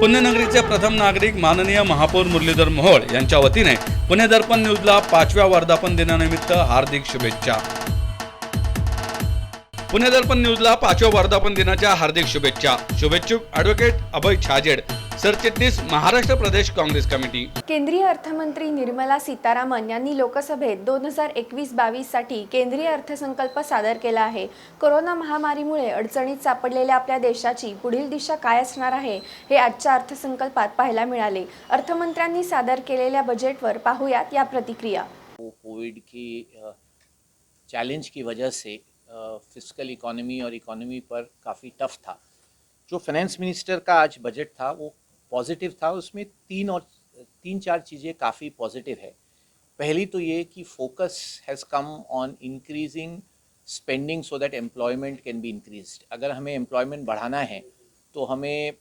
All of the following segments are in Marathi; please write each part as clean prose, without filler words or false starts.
पुण्यनगरीचे प्रथम नागरिक माननीय महापौर मुरलीधर मोहोळ यांच्या वतीने पुणे दर्पण न्यूजला 5व्या वर्धापन दिनानिमित्त हार्दिक शुभेच्छा। पुणे दर्पण न्यूजला 5व्या वर्धापन दिनाच्या हार्दिक शुभेच्छा। शुभेच्छुक ॲडव्होकेट अभय छाजेड, सरचिटणीस महाराष्ट्र प्रदेश काँग्रेस कमिटी। केंद्रीय अर्थमंत्री निर्मला सीतारामन यांनी लोकसभेत 2021-22 साठी केंद्रीय अर्थसंकल्प सादर केला आहे। कोरोना महामारीमुळे अडचणीत सापडलेल्या आपल्या देशाची पुढील दिशा काय असणार आहे हे आजच्या अर्थसंकल्पात पाहायला मिळाले। अर्थमंत्र्यांनी सादर केलेल्या बजेटवर पाहूयात या प्रतिक्रिया। कोविड की चैलेंज की वजह से फिस्कल इकोनॉमी और इकोनॉमी पर काफ़ी टफ था। जो फाइनेंस मिनिस्टर का आज बजट था वो पॉजिटिव था। उसमें तीन चार चीज़ें काफ़ी पॉजिटिव है। पहली तो ये कि focus has come on increasing spending so that employment can be increased. अगर हमें एम्प्लॉयमेंट बढ़ाना है तो हमें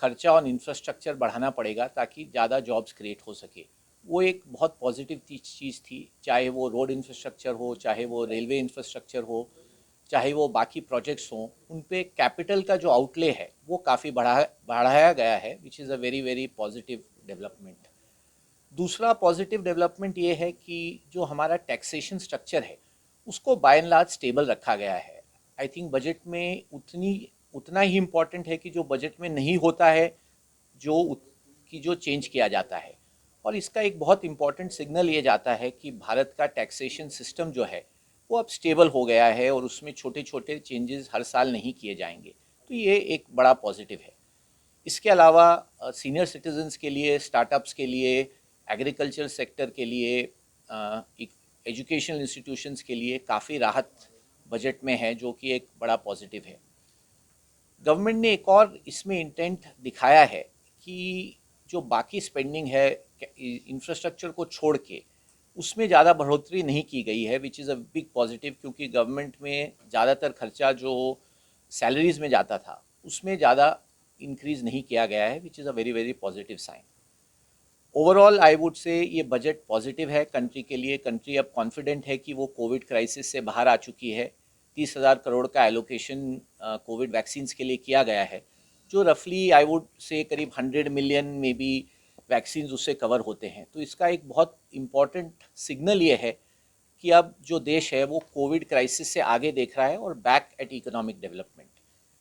खर्चा ऑन इंफ्रास्ट्रक्चर बढ़ाना पड़ेगा ताकि ज़्यादा जॉब्स क्रिएट हो सके। वो एक बहुत पॉजिटिव चीज़ थी, चाहे वो रोड इंफ्रास्ट्रक्चर हो, चाहे वो रेलवे इंफ्रास्ट्रक्चर हो, चाहे वो बाकी प्रोजेक्ट्स हों, उन पे कैपिटल का जो आउटले है वो काफ़ी बढ़ाया गया है, which is a very very positive development. दूसरा पॉजिटिव डेवलपमेंट ये है कि जो हमारा टैक्सेशन स्ट्रक्चर है उसको बाय एंड लार्ज स्टेबल रखा गया है। आई थिंक बजट में उतना ही इम्पॉर्टेंट है कि जो बजट में नहीं होता है जो चेंज किया जाता है। और इसका एक बहुत इम्पॉर्टेंट सिग्नल ये जाता है कि भारत का टैक्सेशन सिस्टम जो है वो अब स्टेबल हो गया है और उसमें छोटे छोटे चेंजेस हर साल नहीं किए जाएंगे। तो ये एक बड़ा पॉजिटिव है। इसके अलावा सीनियर सिटीजन्स के लिए, स्टार्टअप्स के लिए, एग्रीकल्चर सेक्टर के लिए, एजुकेशनल इंस्टीट्यूशंस के लिए काफ़ी राहत बजट में है, जो कि एक बड़ा पॉजिटिव है। गवर्नमेंट ने एक और इसमें इंटेंट दिखाया है कि जो बाकी स्पेंडिंग है इंफ्रास्ट्रक्चर को छोड़ के उसमें ज़्यादा बढ़ोतरी नहीं की गई है, which is a big positive, क्योंकि गवर्नमेंट में ज़्यादातर खर्चा जो सैलरीज़ में जाता था उसमें ज़्यादा इंक्रीज़ नहीं किया गया है, which is a very very positive sign. Overall I would say ये बजट पॉजिटिव है कंट्री के लिए। कंट्री अब कॉन्फिडेंट है कि वो कोविड क्राइसिस से बाहर आ चुकी है। 30,000 करोड़ का एलोकेशन कोविड वैक्सीन्स के लिए किया गया है, जो रफली आई वुड से करीब 100 मिलियन में भी वैक्सीन्स उससे कवर होते हैं। तो इसका एक बहुत इम्पॉर्टेंट सिग्नल ये है कि अब जो देश है वो कोविड क्राइसिस से आगे देख रहा है और बैक एट इकोनॉमिक डेवलपमेंट।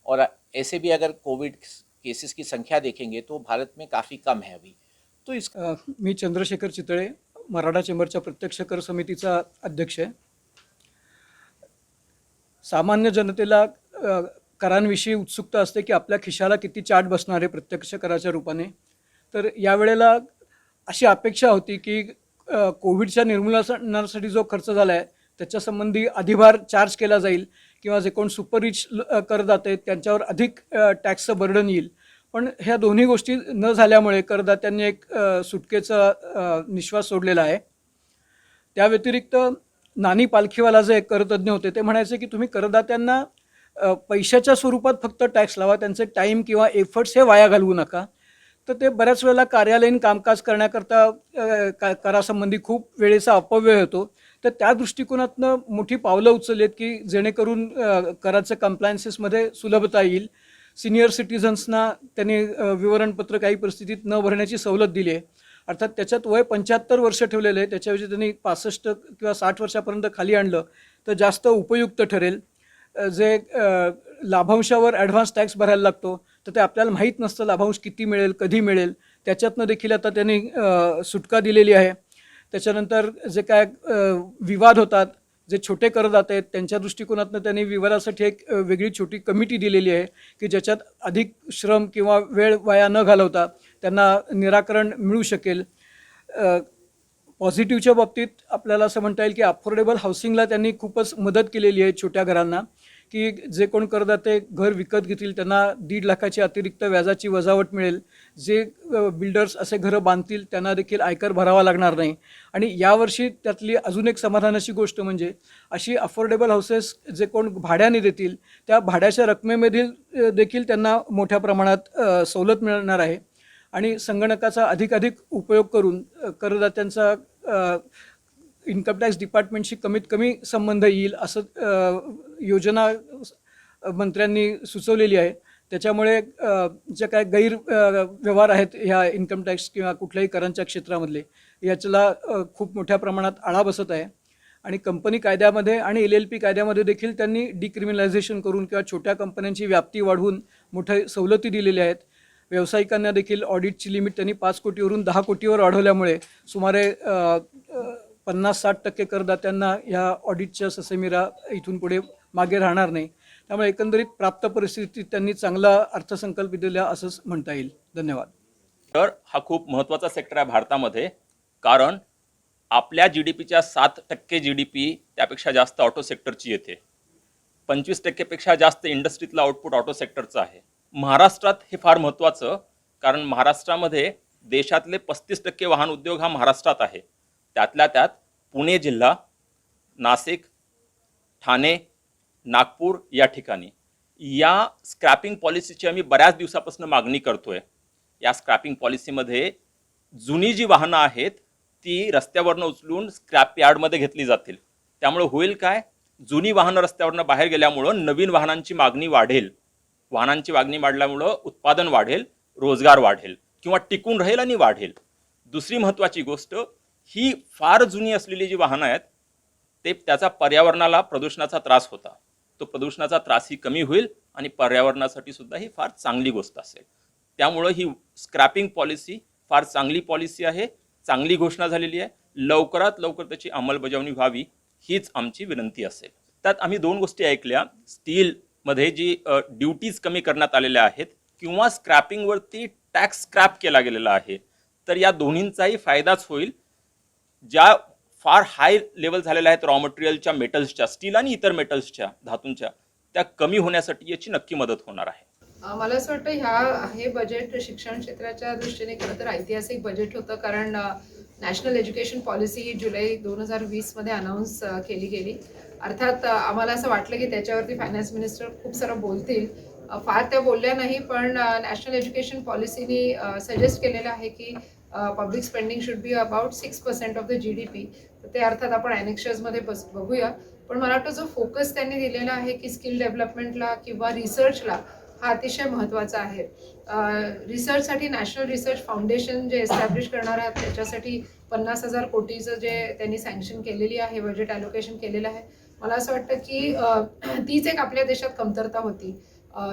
और ऐसे भी अगर कोविड केसेस की संख्या देखेंगे तो भारत में काफ़ी कम है अभी। तो इस मी चंद्रशेखर चितळे, मराठा चेंबरच्या प्रत्यक्ष कर समितीचा अध्यक्ष आहे। सामान्य जनतेला करांविषयी उत्सुकता असते की आपल्या खिशाला किती चाट बसणार आहे प्रत्यक्ष कराच्या रूपाने। तर यावेळेला अशी अपेक्षा होती की कोविडच्या निर्मूलनासाठी जो खर्च झाला आहे त्याच्यासंबंधी अधिभार चार्ज केला जाईल किंवा जे कोण सुपर रिच करदाते आहेत त्यांच्यावर अधिक टॅक्सचं बर्डन येईल। पण ह्या दोन्ही गोष्टी न झाल्यामुळे करदात्यांनी एक सुटकेचा निश्वास सोडलेला आहे। त्या व्यतिरिक्त नानी पालखीवाला जे करतज्ञ होते ते म्हणायचे की तुम्ही करदात्यांना पैशाच्या स्वरूपात फक्त टॅक्स लावा, त्यांचे टाईम किंवा एफर्ट्स हे वाया घालवू नका। तर ते बऱ्याच वेळेला कार्यालयीन कामकाज करण्याकरता करासंबंधी खूप वेळेचा अपव्यय होतो। तर त्या दृष्टिकोनातनं मोठी पावलं उचललीत की जेणेकरून कराचं कम्प्लायन्सेसमध्ये सुलभता येईल। सिनियर सिटीजन्सना त्यांनी विवरणपत्र काही परिस्थितीत न भरण्याची सवलत दिली आहे। अर्थात त्याच्यात वय 75 वर्ष ठेवलेलं आहे, त्याच्याऐवजी त्यांनी 65 किंवा 60 वर्षापर्यंत खाली आणलं तर जास्त उपयुक्त ठरेल। जे लाभांशावर ॲडव्हान्स टॅक्स भरायला लागतो तर ते आपल्याला माहीत नसतं लाभांश किती मिळेल, कधी मिळेल, त्याच्यातनं देखील आता त्यांनी सुटका दिलेली आहे। त्याच्यानंतर जे काय विवाद होतात, जे छोटे करदाते आहेत त्यांच्या दृष्टिकोनातनं त्यांनी विवादासाठी एक वेगळी छोटी कमिटी दिलेली आहे की ज्याच्यात अधिक श्रम किंवा वेळ वाया न घालवता त्यांना निराकरण मिळू शकेल। पॉझिटिव्हच्या बाबतीत आपल्याला असं म्हणता येईल की अफोर्डेबल हाऊसिंगला त्यांनी खूपच मदत केलेली आहे छोट्या घरांना, की जे कोण करदाते घर विकत घेतील त्यांना 1.5 लाखाची अतिरिक्त व्याजाची वजावट मिळेल। जे बिल्डर्स असे घरं बांधतील त्यांना देखील आयकर भरावा लागणार नाही। आणि यावर्षी त्यातली अजून एक समाधानाची गोष्ट म्हणजे अशी अफोर्डेबल हाऊसेस जे कोण भाड्याने देतील त्या भाड्याच्या रकमेमधील देखील त्यांना मोठ्या प्रमाणात सवलत मिळणार आहे। आणि संगणकाचा अधिकाधिक उपयोग करून करदात्यांचा इन्कम टॅक्स डिपार्टमेंटशी कमीत कमी संबंध येईल असं योजना मंत्र्यांनी सुचवलेली आहे। त्याच्यामुळे जे काय व्यवहार आहेत ह्या इन्कम टॅक्स किंवा कुठल्याही करांच्या क्षेत्रामधले याच्याला खूप मोठ्या प्रमाणात आळा बसत आहे. आणि कंपनी कायद्यामध्ये आणि LLP कायद्यामध्ये देखील त्यांनी डिक्रिमिनलायझेशन करून किंवा छोट्या कंपन्यांची व्याप्ती वाढवून मोठ्या सवलती दिलेल्या आहेत. व्यावसायिकांना देखील ऑडिटची लिमिट त्यांनी 5 कोटीवरून 10 कोटीवर वाढवल्यामुळे सुमारे 50-60% करदात्यांना ह्या ऑडिटच्या ससेमिरा इथून पुढे मागे राहणार नाही. त्यामुळे एकंदरीत प्राप्त परिस्थितीत त्यांनी चांगला अर्थसंकल्प दिला असंच म्हणता येईल. धन्यवाद. तर हा खूप महत्त्वाचा सेक्टर आहे भारतामध्ये, कारण आपल्या GDPच्या 7% GDP त्यापेक्षा जास्त ऑटो सेक्टरची येते. 25% पेक्षा जास्त इंडस्ट्रीतलं आउटपुट ऑटो सेक्टरचं आहे. महाराष्ट्रात हे फार महत्त्वाचं, कारण महाराष्ट्रामध्ये देशातले 35% वाहन उद्योग हा महाराष्ट्रात आहे. त्यातल्या त्यात पुणे जिल्हा, नाशिक, ठाणे, नागपूर या ठिकाणी या स्क्रॅपिंग पॉलिसीची आम्ही बऱ्याच दिवसापासून मागणी करतोय. या स्क्रॅपिंग पॉलिसीमध्ये जुनी जी वाहनं आहेत ती रस्त्यावरनं उचलून स्क्रॅप यार्डमध्ये घेतली जातील. त्यामुळे होईल काय, जुनी वाहनं रस्त्यावरनं बाहेर गेल्यामुळं नवीन वाहनांची मागणी वाढेल. वाहनांची मागणी वाढल्यामुळं उत्पादन वाढेल, रोजगार वाढेल किंवा टिकून राहील आणि वाढेल. दुसरी महत्त्वाची गोष्ट, ही फार जुनी असलेली जी वाहनं आहेत ते त्याचा पर्यावरणाला प्रदूषणाचा त्रास होता. तो प्रदूषणाचा त्रासही कमी होईल आणि पर्यावरणासाठी सुद्धा ही फार चांगली गोष्ट असेल. त्यामुळं ही स्क्रॅपिंग पॉलिसी फार चांगली पॉलिसी आहे, चांगली घोषणा झालेली आहे. लवकरात लवकर त्याची अंमलबजावणी व्हावी हीच आमची विनंती असेल. त्यात आम्ही 2 गोष्टी ऐकल्या. स्टीलमध्ये जी ड्युटीज कमी करण्यात आलेल्या आहेत किंवा स्क्रॅपिंगवरती टॅक्स स्क्रॅप केला गेलेला आहे, तर या दोन्हींचाही फायदाच होईल. ज्या फार हाय लेवल झालेल्या आहेत रॉ मटेरियलच्या, मेटल्सच्या, स्टील आणि इतर मेटल्सच्या, धातूंच्या, त्या कमी होण्यासाठी याची नक्की मदत होणार आहे. मला असं वाटतं हे बजेट शिक्षण क्षेत्राच्या दृष्टीने खरं तर ऐतिहासिक बजेट होतं, कारण नॅशनल एज्युकेशन पॉलिसी ही जुलै 2020 मध्ये अनाऊन्स केली गेली. अर्थात आम्हाला असं वाटलं की त्याच्यावरती फायनान्स मिनिस्टर खूप सारं बोलतील. फार त्या बोलल्या नाही, पण नॅशनल एज्युकेशन पॉलिसीनी सजेस्ट केलेलं आहे की public spending should be about 6% of the GDP. तर ते अर्थात आपण ॲनेक्शर्समध्ये बघूया. पण मला वाटतं जो फोकस त्यांनी दिलेला आहे की स्किल डेव्हलपमेंटला किंवा रिसर्चला, हा अतिशय महत्त्वाचा आहे. रिसर्चसाठी नॅशनल रिसर्च फाउंडेशन जे एस्टॅब्लिश करणार आहात त्याच्यासाठी 50,000 कोटीचं जे त्यांनी सँक्शन केलेली आहे, बजेट ॲलोकेशन केलेलं आहे. मला असं वाटतं की तीच एक आपल्या देशात कमतरता होती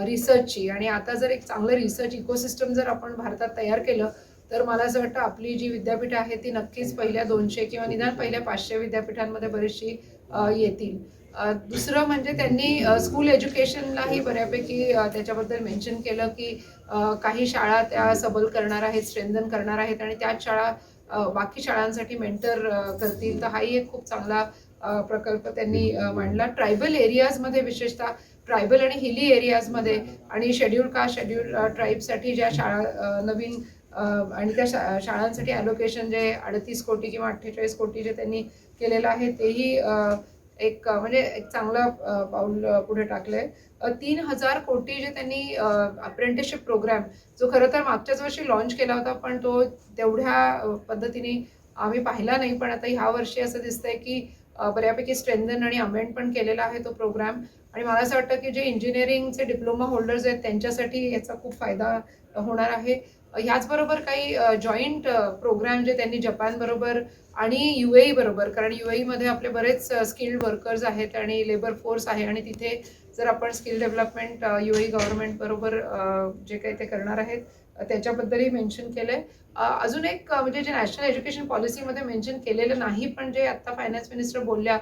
रिसर्चची, आणि आता जर एक चांगलं रिसर्च इकोसिस्टम जर आपण भारतात तयार केलं तर मला असं वाटतं आपली जी विद्यापीठं आहेत ती नक्कीच पहिल्या 200 किंवा निदान पहिल्या 500 विद्यापीठांमध्ये बरीचशी येतील. दुसरं म्हणजे त्यांनी स्कूल एज्युकेशनलाही बऱ्यापैकी त्याच्याबद्दल मेन्शन केलं की काही शाळा त्या सबल करणार आहेत, स्ट्रेंथन करणार आहेत, आणि त्याच शाळा बाकी शाळांसाठी मेंटर करतील. तर हाही एक खूप चांगला प्रकल्प त्यांनी मांडला. ट्रायबल एरियाजमध्ये, विशेषतः ट्रायबल आणि हिली एरियाजमध्ये आणि शेड्यूल कास्ट, शेड्यूल ट्राईबसाठी ज्या शाळा नवीन आणि त्या शाळांसाठी ॲलोकेशन जे 38 कोटी किंवा 48 कोटी जे त्यांनी केलेलं आहे तेही एक म्हणजे एक चांगलं पाऊल पुढे टाकलंय. 3,000 कोटी जे त्यांनी अप्रेंटिसशिप प्रोग्राम, जो खरं तर मागच्याच वर्षी लॉन्च केला होता पण तो तेवढ्या पद्धतीने आम्ही पाहिला नाही, पण आता ह्या वर्षी असं दिसतंय की बऱ्यापैकी स्ट्रेंथन आणि अमेंड पण केलेला आहे तो प्रोग्राम. आणि मला असं वाटतं की जे इंजिनिअरिंगचे डिप्लोमा होल्डर्स आहेत त्यांच्यासाठी याचा खूप फायदा होणार आहे. ह्याचबरोबर काही जॉईंट प्रोग्राम जे त्यांनी जपानबरोबर आणि UAE बरोबर, कारण UAE मध्ये आपले बरेच स्किल्ड वर्कर्स आहेत आणि लेबर फोर्स आहे, आणि तिथे जर आपण स्किल डेव्हलपमेंट UAE गव्हर्नमेंट बरोबर जे काही ते करणार आहेत त्याच्याबद्दलही मेन्शन केलंय. अजून एक म्हणजे जे नॅशनल एज्युकेशन पॉलिसीमध्ये मेन्शन केलेलं नाही पण जे आता फायनान्स मिनिस्टर बोलल्या,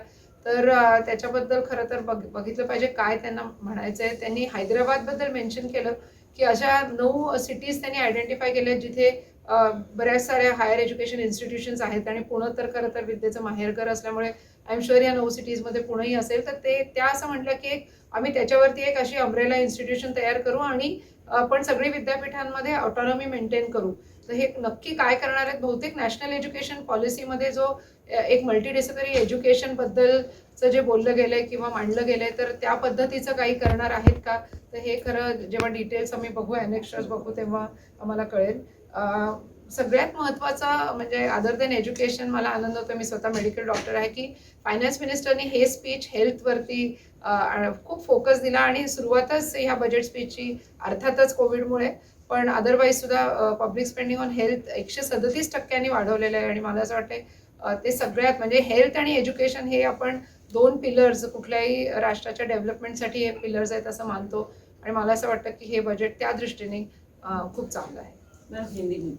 तर त्याच्याबद्दल खरं तर बघितलं पाहिजे काय त्यांना म्हणायचं आहे. त्यांनी हैदराबादबद्दल मेन्शन केलं की अशा 9 सिटीज त्यांनी आयडेंटिफाय केल्या जिथे बऱ्याच साऱ्या हायर एज्युकेशन इन्स्टिट्यूशन्स आहेत, आणि पुणे तर खरं तर विद्येचं माहेरघर असल्यामुळे आय एम शुअर या 9 सिटीजमध्ये पुणेही असेल. तर त्या असं म्हटलं की आम्ही त्याच्यावरती एक अशी अम्ब्रेला इन्स्टिट्यूशन तयार करू आणि पण सगळी विद्यापीठांमध्ये ऑटॉनॉमी मेंटेन करू. तर हे नक्की काय करणार आहेत? बहुतेक नॅशनल एज्युकेशन पॉलिसीमध्ये जो एक मल्टीडिसिप्लिनरी एज्युकेशनबद्दलचं जे बोललं गेलंय किंवा मांडलं गेलंय, तर त्या पद्धतीचं काही करणार आहेत का? तर हे खरं जेव्हा डिटेल्स आम्ही बघू, ॲनेक्शर्स बघू, तेव्हा आम्हाला कळेल. सगळ्यात महत्त्वाचा म्हणजे अदर दॅन एज्युकेशन मला आनंद होतो, मी स्वतः मेडिकल डॉक्टर आहे, की फायनान्स मिनिस्टरनी हे स्पीच हेल्थवरती खूप फोकस दिला आणि सुरुवातच ह्या बजेट स्पीचची अर्थातच कोविडमुळे पण अदरवाईज सुद्धा पब्लिक स्पेंडिंग ऑन हेल्थ 137% वाढवलेलं आहे आणि मला असं वाटतं ते सगळ्यात म्हणजे हेल्थ आणि एज्युकेशन हे आपण 2 पिलर्स कुठल्याही राष्ट्राच्या डेव्हलपमेंटसाठी हे पिलर्स आहेत असं मानतो आणि मला असं वाटतं की हे बजेट त्या दृष्टीने खूप चांगलं आहे.